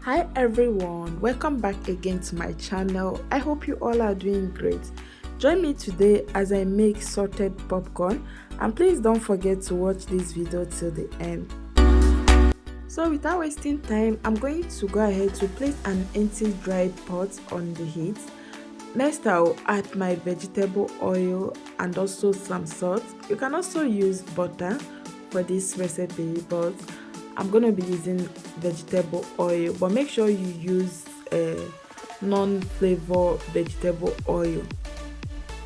Hi everyone, welcome back again to my channel. I hope you all are doing great. Join me today as I make salted popcorn, and please don't forget to watch this video till the end. So without wasting time, I'm going to go ahead to place an empty dried pot on the heat. Next, I'll add my vegetable oil and also some salt. You can also use butter for this recipe, but I'm going to be using vegetable oil, but make sure you use non-flavor vegetable oil.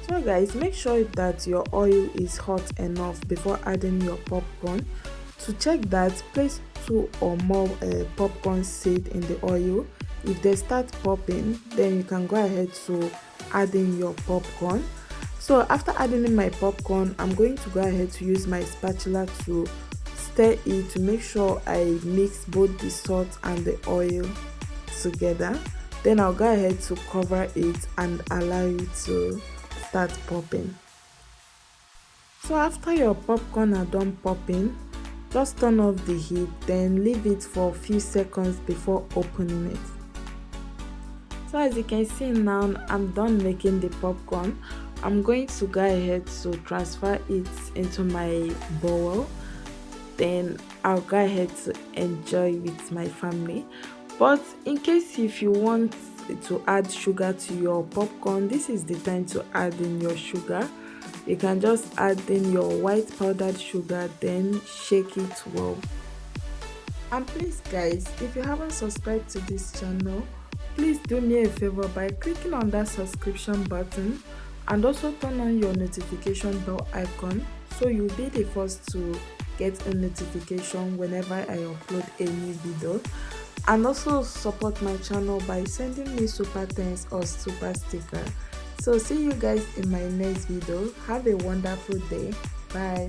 So guys, make sure that your oil is hot enough before adding your popcorn. To check that, place 2 or more popcorn seed in the oil. If they start popping, then you can go ahead to add in your popcorn. So after adding in my popcorn, I'm going to go ahead to use my spatula to stir it to make sure I mix both the salt and the oil together. Then I'll go ahead to cover it and allow it to start popping. So after your popcorn are done popping, just turn off the heat, then leave it for a few seconds before opening it. So as you can see now, I'm done making the popcorn. I'm going to go ahead to transfer it into my bowl. Then I'll go ahead to enjoy with my family. But in case if you want to add sugar to your popcorn, this is the time to add in your sugar. You can just add in your white powdered sugar, then shake it well. And please guys, if you haven't subscribed to this channel, please do me a favor by clicking on that subscription button and also turn on your notification bell icon so you'll be the first to get a notification whenever I upload a new video. And also support my channel by sending me super thanks or super sticker. So see you guys in my next video. Have a wonderful day. Bye.